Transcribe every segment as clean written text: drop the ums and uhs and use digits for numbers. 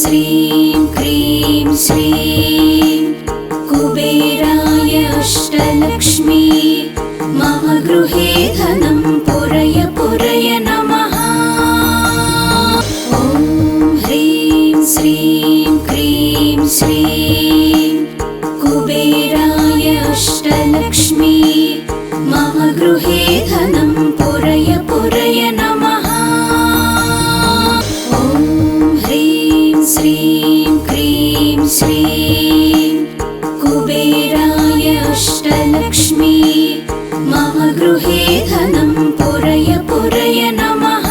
श्रीं क्रीं श्रीं कुबेराय अष्टलक्ष्मी मम गृहे धनं पुरय पुरय नमः। ॐ ह्रीं श्रीं क्रीं श्रीं कुबेराय अष्टलक्ष्मी मम गृहे धनं पुरय पुरय नमः। ॐ ह्रीं श्रीं क्रीं श्रीं कुबेराय अष्टलक्ष्मी मम गृहे धनं पुरय पुरय नमः।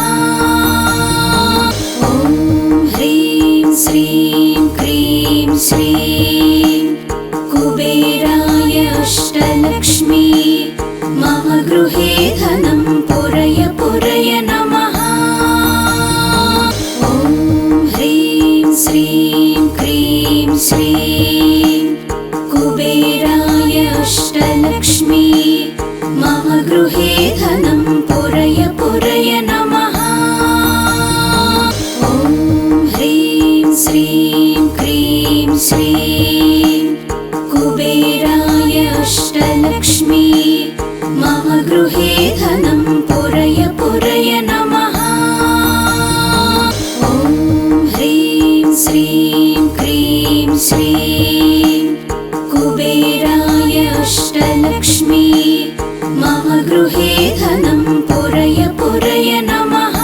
ॐ ह्रीं श्रीं क्रीं श्रीं कुबेराय अष्टलक्ष्मी मम गृहे धनं पुरय पुरय नमः। ॐ ह्रीं श्रीं क्रीं श्रीं कुबेराय अष्टलक्ष्मी मम गृहे धनं पुरय पुरय नमः। ॐ ह्रीं श्रीं क्रीं श्रीं कुबेराय अष्टलक्ष्मी मम गृहे धनं पुरय पुरय नमः। ॐ ह्रीं श्रीं क्रीं श्रीं कुबेराय अष्टलक्ष्मी मम गृहे धनं पुरय पुरय नमः।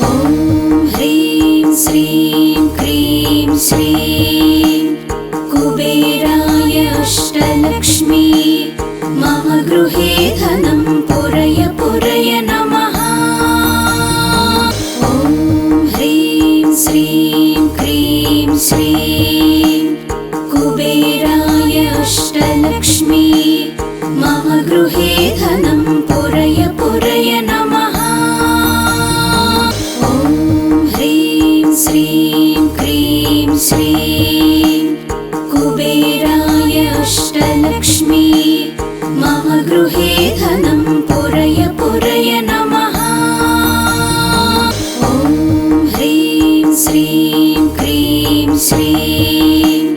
ॐ ह्रीं श्रीं क्रीं श्रीं कुबेराय अष्टलक्ष्मी मम गृहे धनं पुरय पुरय नमः। ॐ ह्रीं श्रीं क्रीं श्रीं कुबेराय अष्टलक्ष्मी मम गृहे धनं पुरय पुरय नमः। ॐ ह्रीं श्रीं क्रीं श्रीं कुबेराय अष्टलक्ष्मी मम गृहे धनं पुरय पुरय नमः। ॐ ह्रीं श्रीं क्रीं श्रीं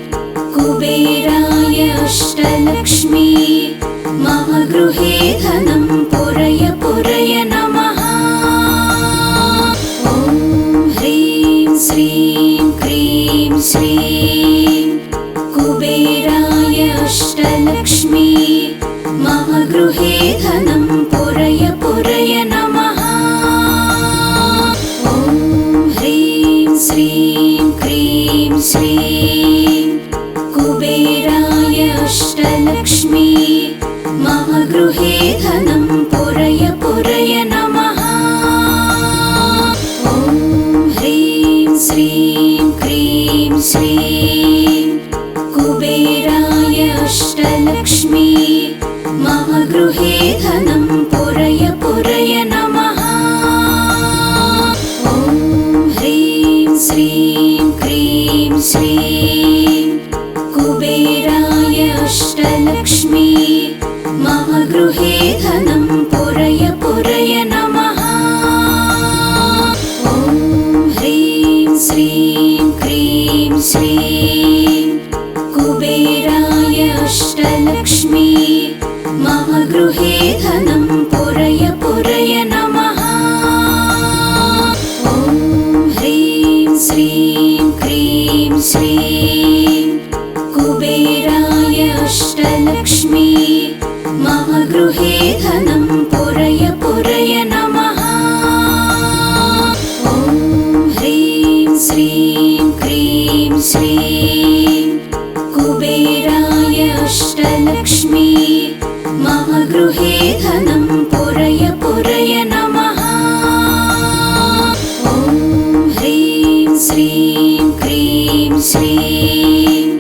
कुबेराय अष्टलक्ष्मी मम गृहे धनं पुरय पुरय नमः। ॐ ह्रीं श्रीं क्रीं श्रीं कुबेराय अष्टलक्ष्मी मम गृहे धनं पुरय पुरय नमः। ॐ ह्रीं श्रीं क्रीं श्रीं कुबेराय अष्टलक्ष्मी मम गृहे धनं पुरय पुरय नमः। ॐ ह्रीं श्रीं क्रीं श्रीं कुबेराय अष्टलक्ष्मी मम गृहे धनं पुरय पुरय नमः। ॐ ह्रीं श्रीं क्रीं श्रीं कुबेराय अष्टलक्ष्मी मम गृहे धनं पुरय पुरय नमः। ॐ ह्रीं श्रीं क्रीं श्रीं कुबेराय अष्टलक्ष्मी मम गृहे धनं पुरय पुरय नमः। ॐ ह्रीं श्रीं क्रीं श्रीं कुबेराय अष्टलक्ष्मी मम गृहे धनं पुरय पुरय नमः। ॐ ह्रीं श्रीं क्रीं श्रीं कुबेराय अष्टलक्ष्मी मम गृहे धनं पुरय पुरय नमः। ॐ ह्रीं श्रीं क्रीं श्रीं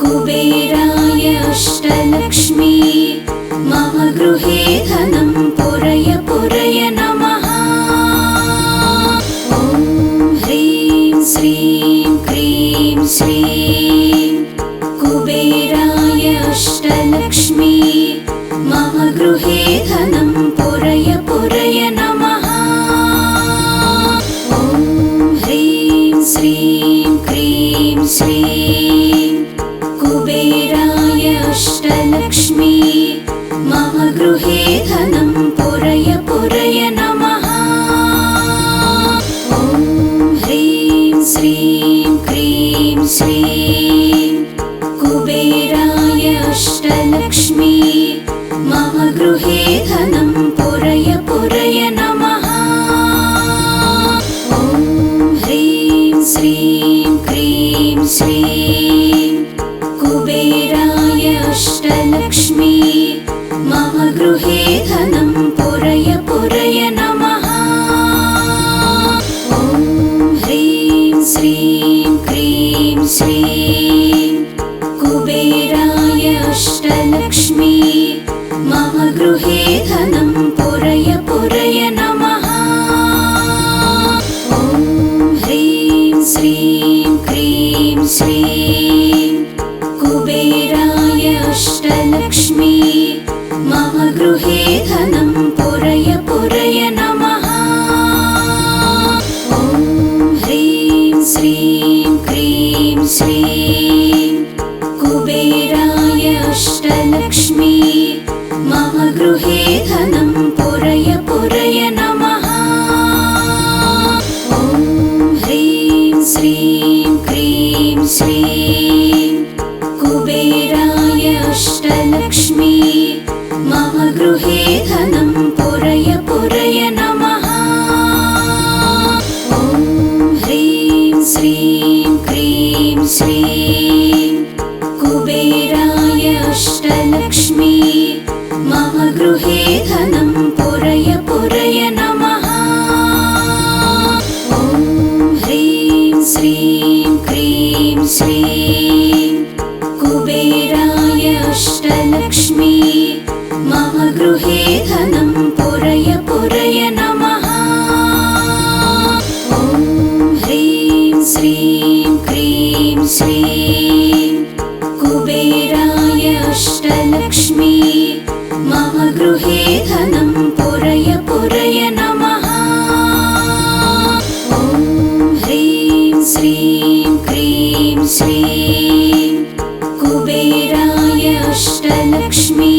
कुबेराय अष्टलक्ष्मी मम गृहे धनं पुरय पुरय नमः। ॐ ह्रीं श्रीं क्रीं श्रीं कुबेराय अष्टलक्ष्मी मम गृहे धनं पुरय पुरय नमः। ॐ ह्रीं श्रीं क्रीं श्रीं कुबेराय अष्टलक्ष्मी मम गृहे धनं पुरय पुरय नमः। ॐ ह्रीं श्रीं क्रीं श्रीं कुबेराय अष्टलक्ष्मी मम गृहे धनं पुरय पुरय नमः। ॐ ह्रीं श्रीं क्रीं श्रीं कुबेराय अष्टलक्ष्मी मम गृहे धनं पुरय पुरय नमः। ॐ ह्रीं श्रीं क्रीं श्रीं कुबेराय अष्टलक्ष्मी मम गृहे धनं पुरय पुरय नमः। ॐ ह्रीं श्रीं क्रीं श्रीं कुबेराय अष्टलक्ष्मी मम गृहे धनं पुरय पुरय नमः। ॐ ह्रीं श्रीं क्रीं श्रीं कुबेराय अष्टलक्ष्मी मम गृहे धनं पुरय पुरय नमः। ॐ ह्रीं श्रीं क्रीं श्रीं कुबेराय अष्टलक्ष्मी मम गृहे धनं पुरय पुरय नमः। ॐ ह्रीं श्रीं क्रीं श्रीं कुबेराय अष्टलक्ष्मी मम गृहे धनं पुरय पुरय नमः। ॐ ह्रीं श्रीं क्रीं श्रीं कुबेराय अष्टलक्ष्मी मम गृहे धनं पुरय पुरय नमः। ॐ ह्रीं श्रीं क्रीं श्रीं कुबेराय अष्टलक्ष्मी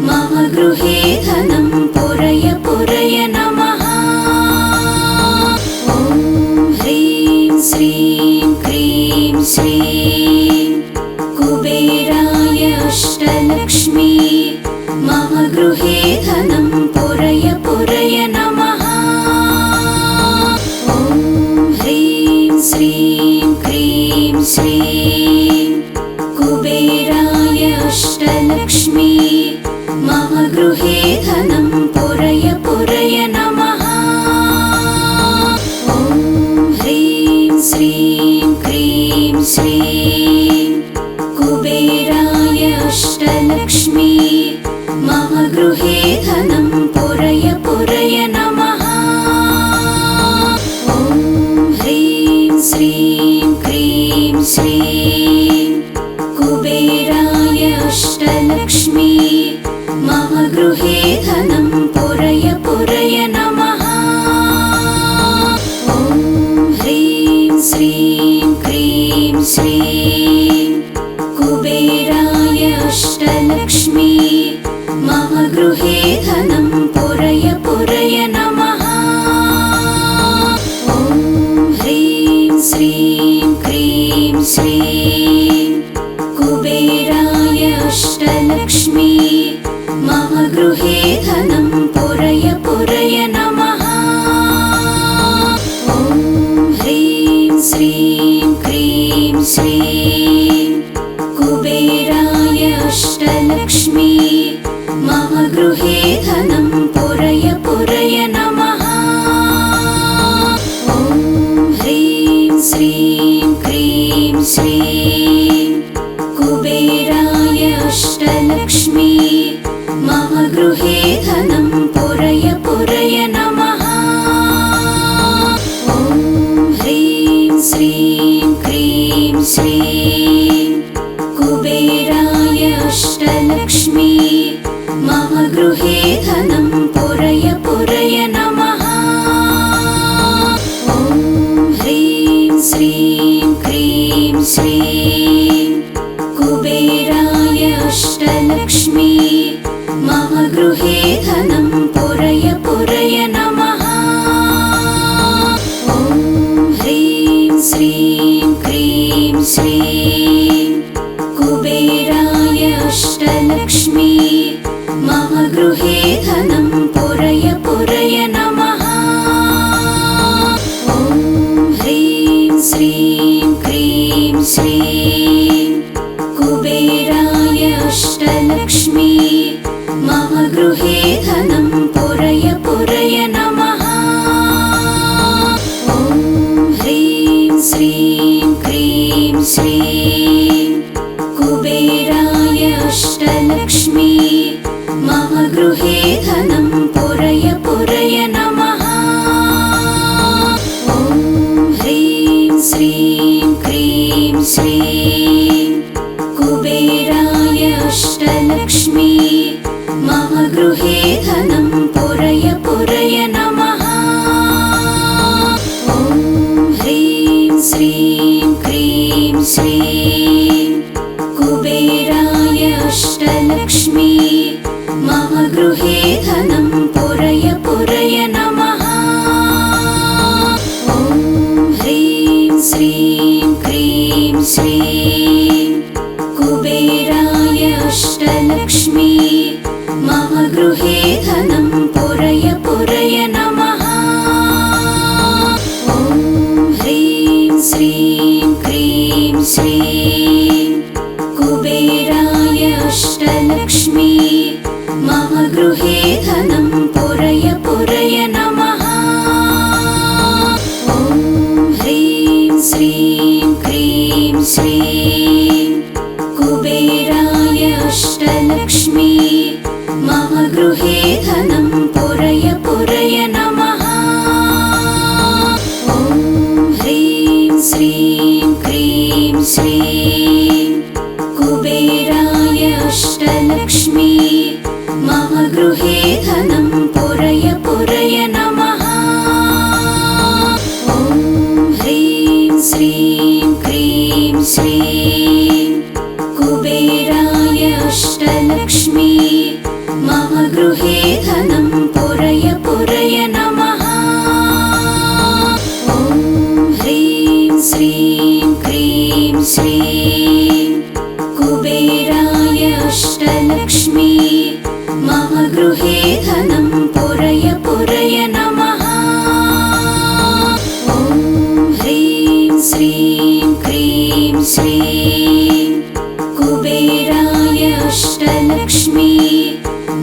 मम गृहे धनं पुरय पुरय नमः। ॐ ह्रीं श्रीं क्रीं श्रीं कुबेराय अष्टलक्ष्मी मम गृहे धनं पुरय पुरय नमः। ॐ ह्रीं श्रीं क्रीं श्रीं कुबेराय अष्टलक्ष्मी मम गृहे धनं पुरय पुरय नमः। ॐ ह्रीं श्रीं क्रीं श्रीं कुबेराय अष्टलक्ष्मी मम गृहे धनं पुरय पुरय नमः। ॐ ह्रीं श्रीं क्रीं श्रीं कुबेराय अष्टलक्ष्मी मम गृहे धनं पुरय पुरय नमः। ॐ ह्रीं श्रीं क्रीं श्रीं कुबेराय अष्टलक्ष्मी मम गृहे धनं पुरय पुरय नमः। ॐ ह्रीं श्रीं क्रीं श्रीं कुबेराय अष्टलक्ष्मी मम गृहे धनं पुरय पुरय नमः। ॐ ह्रीं श्रीं क्रीं श्रीं कुबेराय अष्टलक्ष्मी मम गृहे धनं पुरय पुरय नमः। ॐ ह्रीं श्रीं क्रीं श्रीं कुबेराय अष्टलक्ष्मी मम गृहे धनं पुरय पुरय नमः। ॐ ह्रीं श्रीं क्रीं श्रीं कुबेराय अष्टलक्ष्मी मम गृहे धनं पुरय पुरय नमः। ॐ ह्रीं श्रीं क्रीं श्रीं कुबेराय अष्टलक्ष्मी मम गृहे धनं पुरय पुरय नमः। ॐ ह्रीं श्रीं क्रीं श्रीं कुबेराय अष्टलक्ष्मी मम गृहे धनं पुरय पुरय नमः। ॐ ह्रीं श्रीं क्रीं श्रीं कुबेराय अष्टलक्ष्मी मम गृहे धनं पुरय पुरय नमः। ॐ ह्रीं श्रीं क्रीं श्रीं कुबेराय अष्टलक्ष्मी मम गृहे धनं पुरय पुरय नमः। ॐ ह्रीं श्रीं क्रीं श्रीं कुबेराय अष्टलक्ष्मी मम गृहे धनं पुरय पुरय नमः। ॐ ह्रीं श्रीं क्रीं श्रीं कुबेराय अष्टलक्ष्मी मम गृहे धनं पुरय पुरय नमः। ॐ ह्रीं श्रीं क्रीं श्रीं कुबेराय अष्टलक्ष्मी मम गृहे धनं पुरय पुरय नमः। ॐ ह्रीं श्रीं क्रीं श्रीं कुबेराय अष्टलक्ष्मी मम गृहे धनं पुरय पुरय नमः। ॐ ह्रीं श्रीं क्रीं श्रीं कुबेराय अष्टलक्ष्मी मम गृहे धनं पुरय पुरय नमः। ॐ ह्रीं श्रीं क्रीं श्रीं कुबेराय अष्टलक्ष्मी मम गृहे धनं पुरय पुरय नमः। ॐ ह्रीं श्रीं क्रीं श्रीं कुबेराय अष्टलक्ष्मी मम गृहे धनं पुरय पुरय नमः। ॐ ह्रीं श्रीं क्रीं श्रीं कुबेराय अष्टलक्ष्मी मम गृहे धनं पुरय पुरय नमः। ॐ ह्रीं श्रीं क्रीं श्रीं कुबेराय अष्टलक्ष्मी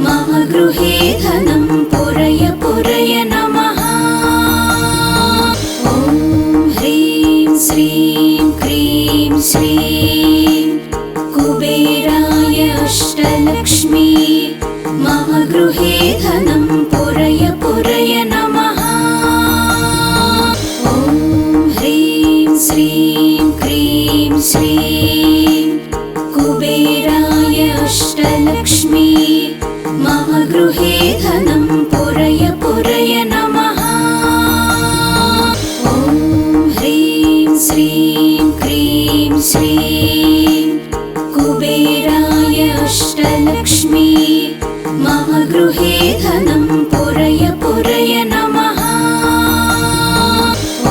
मम गृहे धनं पुरय पुरय नमः। ॐ ह्रीं श्रीं क्रीं श्रीं कुबेराय अष्टलक्ष्मी मम गृहे धनं पुरय पुरय नमः। ॐ ह्रीं श्रीं क्रीं श्रीं कुबेराय अष्टलक्ष्मी मम गृहे धनं पुरय पुरय नमः। ॐ ह्रीं श्रीं क्रीं श्रीं कुबेराय अष्टलक्ष्मी मम गृहे धनं पुरय पुरय नमः।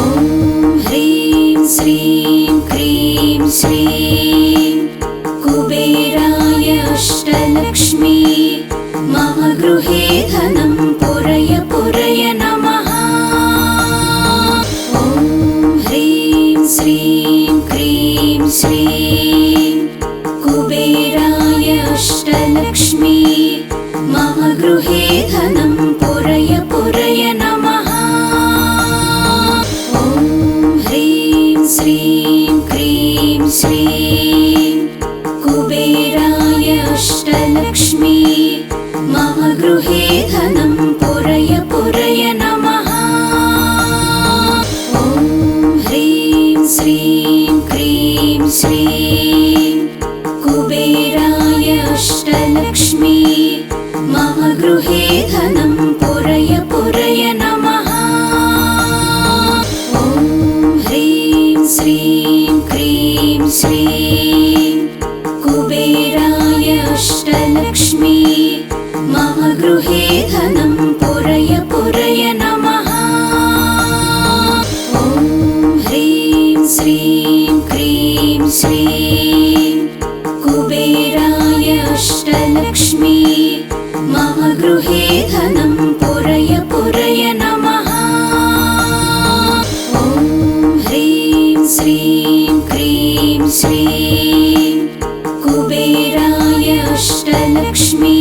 ॐ ह्रीं श्रीं क्रीं श्रीं कुबेराय अष्टलक्ष्मी मम गृहे धनं पुरय पुरय नमः। ॐ ह्रीं श्रीं क्रीं श्रीं कुबेराय अष्टलक्ष्मी मम गृहे धनं पुरय पुरय नमः। ॐ ह्रीं श्रीं क्रीं श्रीं कुबेराय अष्टलक्ष्मी मम गृहे धनं पुरय पुरय नमः। ॐ ह्रीं श्रीं क्रीं श्रीं कुबेराय अष्टलक्ष्मी मम गृहे धनं पुरय पुरय नमः। ॐ ह्रीं श्रीं क्रीं श्रीं कुबेराय अष्टलक्ष्मी मम गृहे धनं पुरय पुरय नमः। ॐ ह्रीं श्रीं क्रीं श्रीं कुबेराय अष्टलक्ष्मी मम गृहे धनं पुरय पुरय नमः। ॐ ह्रीं श्रीं क्रीं श्रीं कुबेराय अष्टलक्ष्मी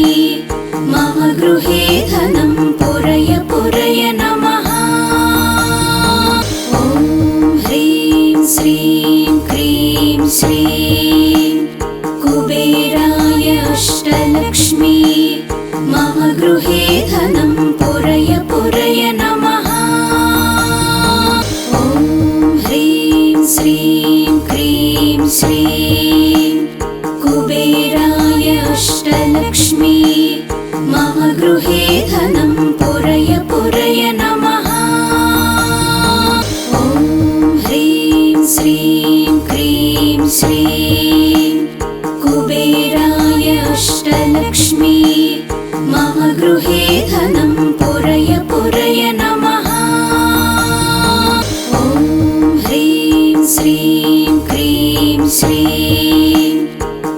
मम गृहे धनं पुरय पुरय नमः। ॐ ह्रीं श्रीं क्रीं श्रीं कुबेराय अष्टलक्ष्मी मम गृहे धनं पुरय पुरय नमः। ॐ ह्रीं श्रीं क्रीं श्रीं कुबेराय अष्टलक्ष्मी मम गृहे धनं पुरय पुरय नमः। ॐ ह्रीं श्रीं क्रीं श्रीं कुबेराय अष्टलक्ष्मी मम गृहे धनं पुरय पुरय नमः। ॐ ह्रीं श्रीं क्रीं श्रीं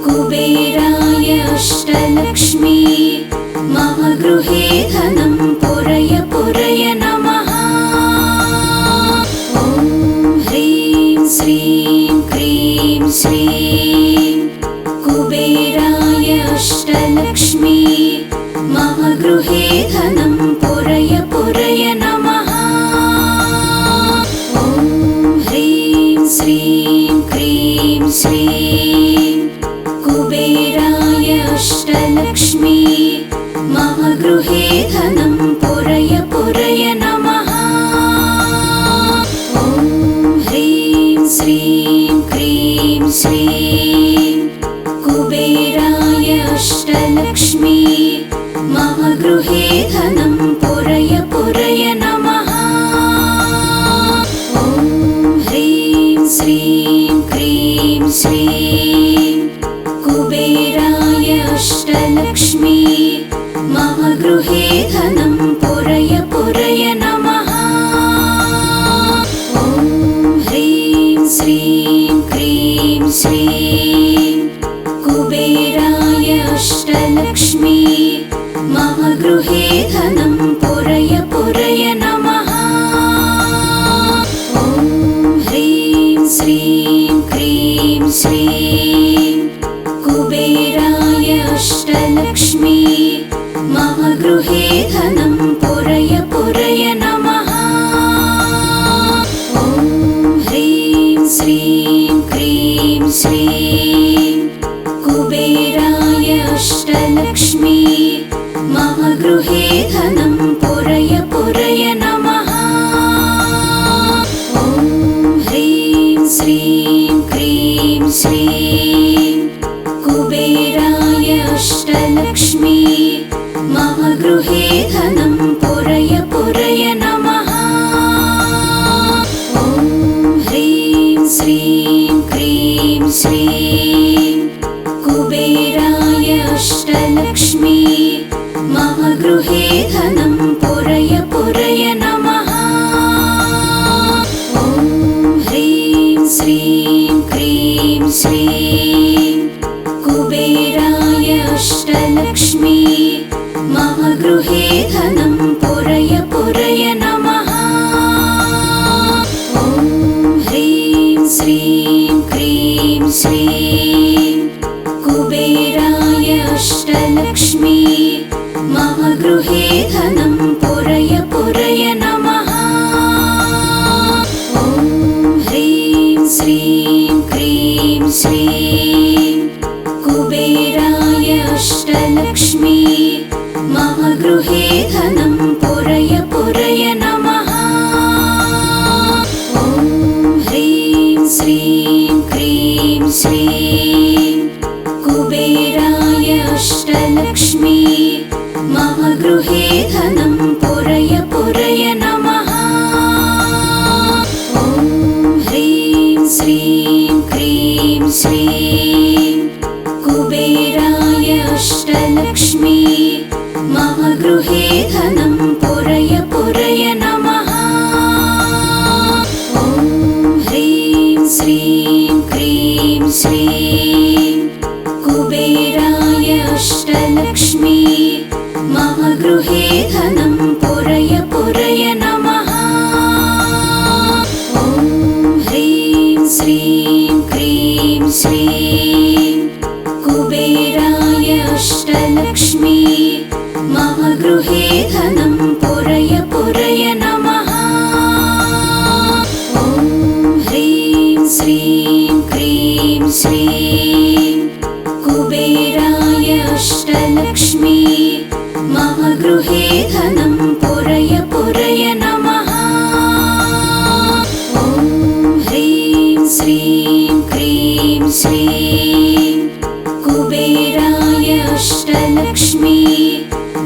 कुबेराय अष्टलक्ष्मी मम गृहे धनं पुरय पुरय नमः। ॐ ह्रीं श्रीं क्रीं श्रीं कुबेराय अष्टलक्ष्मी मम गृहे धनं पुरय पुरय नमः। ॐ ह्रीं श्रीं क्रीं श्रीं कुबेराय अष्टलक्ष्मी मम गृहे धनं पुरय पुरय नमः। ॐ ह्रीं श्रीं क्रीं श्रीं कुबेराय अष्टलक्ष्मी मम गृहे धनं पुरय पुरय नमः। ॐ ह्रीं श्रीं क्रीं श्रीं कुबेराय अष्टलक्ष्मी मम गृहे धनं पुरय पुरय नमः। ॐ ह्रीं श्रीं क्रीं श्रीं कुबेराय अष्टलक्ष्मी मम गृहे धनं पुरय पुरय नमः। ॐ ह्रीं श्रीं क्रीं श्रीं कुबेराय अष्टलक्ष्मी मम गृहे धनं पुरय पुरय नमः। ॐ ह्रीं श्रीं क्रीं श्रीं कुबेराय अष्टलक्ष्मी मम गृहे धनं पुरय पुरय नमः। ॐ ह्रीं श्रीं क्रीं श्रीं कुबेराय अष्टलक्ष्मी मम गृहे धनं पुरय पुरय नमः। ॐ ह्रीं श्रीं क्रीं श्रीं कुबेराय अष्टलक्ष्मी मम गृहे धनं पुरय पुरय नमः। ॐ ह्रीं श्रीं क्रीं श्रीं कुबेराय अष्टलक्ष्मी मम गृहे धनं पुरय पुरय नमः। ॐ ह्रीं श्रीं क्रीं श्रीं कुबेराय अष्टलक्ष्मी मम गृहे धनं पुरय पुरय नमः। ॐ ह्रीं श्रीं क्रीं श्रीं कुबेराय अष्टलक्ष्मी मम गृहे धनं पुरय पुरय नमः। ॐ ह्रीं श्रीं क्रीं श्रीं कुबेराय अष्टलक्ष्मी मम गृहे धनं पुरय पुरय नमः। ॐ ह्रीं श्रीं क्रीं श्रीं कुबेराय अष्टलक्ष्मी मम गृहे धनं पुरय पुरय नमः। ॐ ह्रीं श्रीं क्रीं श्रीं कुबेराय अष्टलक्ष्मी मम गृहे धनं पुरय पुरय नमः। ॐ ह्रीं श्रीं क्रीं श्रीं कुबेराय अष्टलक्ष्मी मम गृहे धनं पुरय पुरय नमः। ॐ ह्रीं श्रीं क्रीं श्रीं कुबेराय अष्टलक्ष्मी मम गृहे धनं पुरय पुरय नमः। ॐ ह्रीं श्रीं क्रीं श्रीं कुबेराय अष्टलक्ष्मी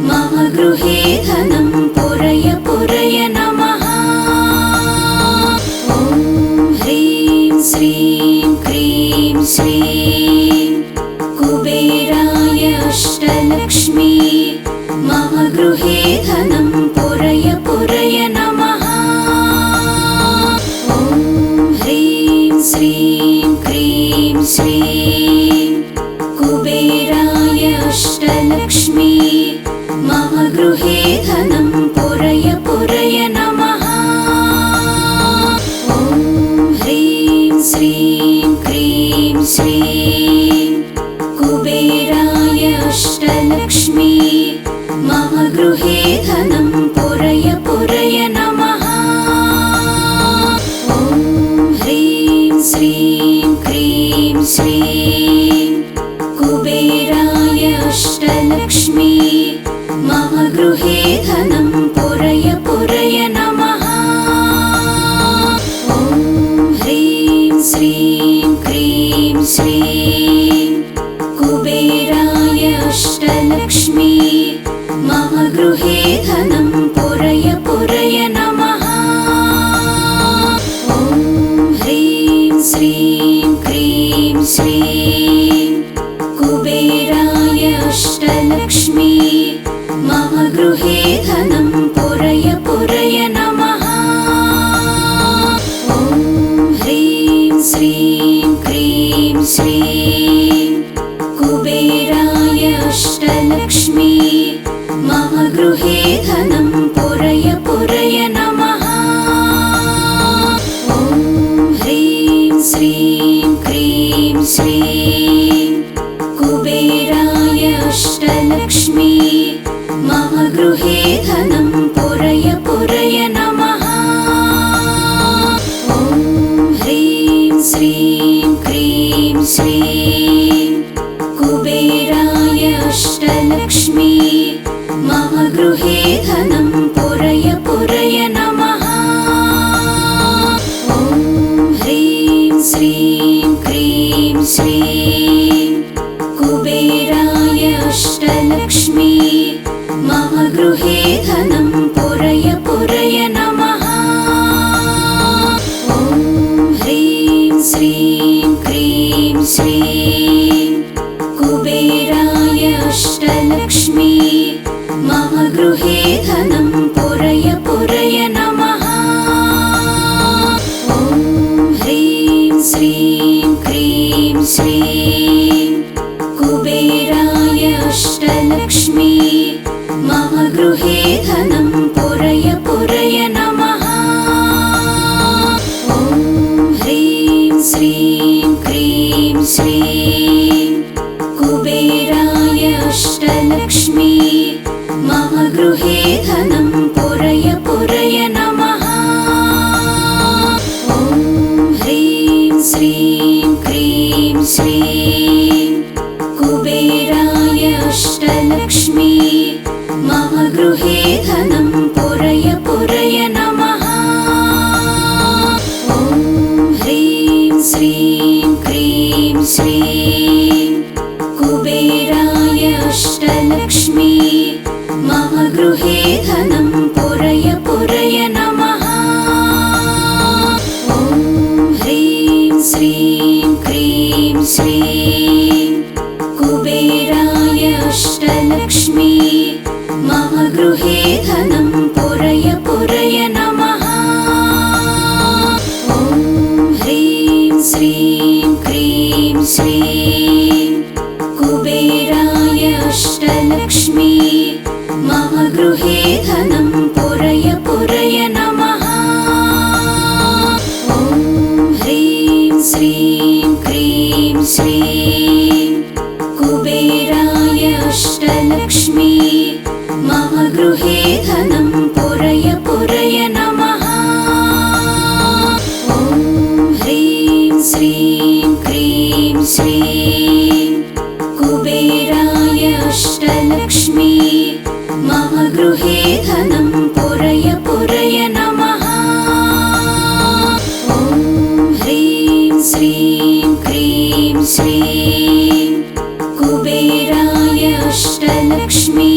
मम गृहे धनं पुरय पुरय नमः। ॐ ह्रीं श्रीं क्रीं श्रीं कुबेराय अष्टलक्ष्मी मम गृहे धनं पुरय पुरय नमः। ॐ ह्रीं श्रीं क्रीं श्रीं कुबेराय अष्टलक्ष्मी मम गृहे धनं पुरय पुरय नमः। ॐ ह्रीं श्रीं क्रीं श्रीं कुबेराय अष्टलक्ष्मी मम गृहे धनं पुरय पुरय नमः। ॐ ह्रीं श्रीं क्रीं श्रीं कुबेराय अष्टलक्ष्मी मम गृहे धनं पुरय पुरय नमः। ॐ ह्रीं श्रीं क्रीं श्रीं कुबेराय अष्टलक्ष्मी मम गृहे धनं पुरय पुरय नमः। ॐ ह्रीं श्रीं क्रीं श्रीं कुबेराय अष्टलक्ष्मी मम गृहे धनं पुरय पुरय नमः। ॐ ह्रीं श्रीं क्रीं श्रीं कुबेराय अष्टलक्ष्मी मम गृहे धनं पुरय पुरय नमः। ॐ ह्रीं श्रीं क्रीं श्रीं कुबेराय अष्टलक्ष्मी मम गृहे धनं पुरय पुरय नमः। ॐ ह्रीं श्रीं क्रीं श्रीं कुबेराय अष्टलक्ष्मी मम गृहे धनं पुरय पुरय नमः। ॐ ह्रीं श्रीं क्रीं श्रीं कुबेराय अष्टलक्ष्मी मम गृहे धनं पुरय पुरय नमः। ॐ ह्रीं श्रीं क्रीं श्रीं कुबेराय अष्टलक्ष्मी मम गृहे धनं पुरय पुरय नमः। ॐ ह्रीं श्रीं क्रीं श्रीं कुबेराय अष्टलक्ष्मी मम गृहे धनं पुरय पुरय नमः। ॐ ह्रीं श्रीं क्रीं श्रीं कुबेराय अष्टलक्ष्मी मम गृहे धनं पुरय पुरय नमः। ॐ ह्रीं श्रीं क्रीं श्रीं कुबेराय अष्टलक्ष्मी मम गृहे धनं पुरय पुरय नमः। ॐ ह्रीं श्रीं क्रीं श्रीं कुबेराय अष्टलक्ष्मी मम गृहे धनं पुरय पुरय नमः। ॐ ह्रीं श्रीं क्रीं श्रीं कुबेराय अष्टलक्ष्मी मम गृहे धनं पुरय पुरय नमः। ॐ ह्रीं श्रीं क्रीं श्रीं कुबेराय अष्टलक्ष्मी मम गृहे धनं पुरय पुरय नमः। ॐ ह्रीं श्रीं क्रीं श्रीं कुबेराय अष्टलक्ष्मी मम गृहे धनं पुरय पुरय नमः। ॐ ह्रीं श्रीं क्रीं श्रीं कुबेराय अष्टलक्ष्मी मम गृहे धनं पुरय पुरय नमः। ॐ ह्रीं श्रीं क्रीं श्रीं कुबेराय अष्टलक्ष्मी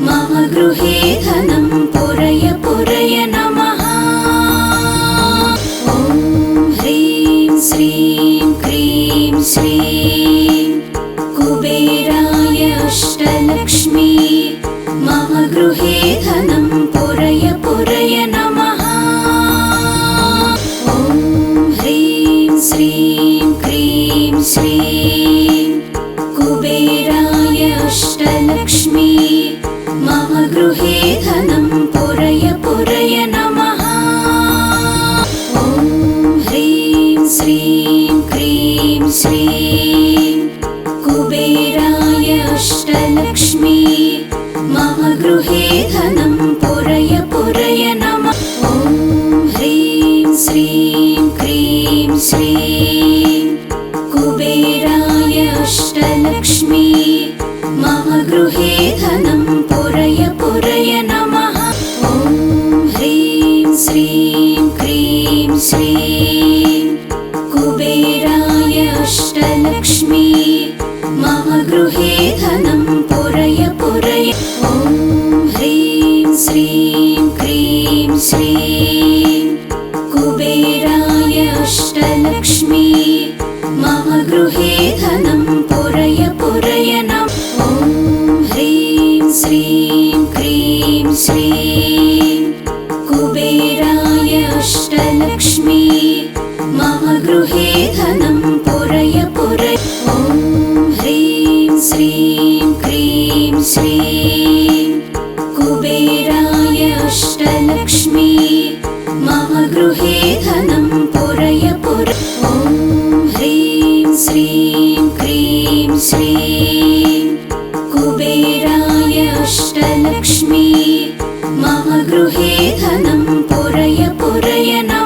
मम गृहे धनं पुरय पुरय नमः। ॐ ह्रीं श्रीं क्रीं श्रीं कुबेराय अष्टलक्ष्मी मम गृहे धनं पुरय पुरय नमः। ॐ ह्रीं श्रीं क्रीं श्रीं कुबेराय अष्टलक्ष्मी मम गृहे धनं पुरय पुरय नमः। ॐ ह्रीं श्रीं क्रीं श्रीं कुबेराय अष्टलक्ष्मी मम गृहे धनं पुरय पुरय नमः। ॐ ह्रीं श्रीं क्रीं श्रीं कुबेराय अष्टलक्ष्मी मम गृहे धनं पुरय पुरय नमः। ॐ ह्रीं श्रीं क्रीं श्रीं कुबेराय अष्टलक्ष्मी मम गृहे धनं पुरय पुरय। ॐ ह्रीं श्रीं क्रीं श्रीं कुबेराय अष्टलक्ष्मी मम गृहे धनं पुरय पुरय नमः। ॐ ह्रीं श्रीं क्रीं श्रीं कुबेराय अष्टलक्ष्मी मम गृहे धनं पुरय पुरय। ॐ ह्रीं श्रीं क्रीं श्रीं कुबेराय अष्टलक्ष्मी मम गृहे धनं पुरय पुरय। ॐ ह्रीं श्रीं क्रीं श्रीं कुबेराय अष्टलक्ष्मी मम गृहे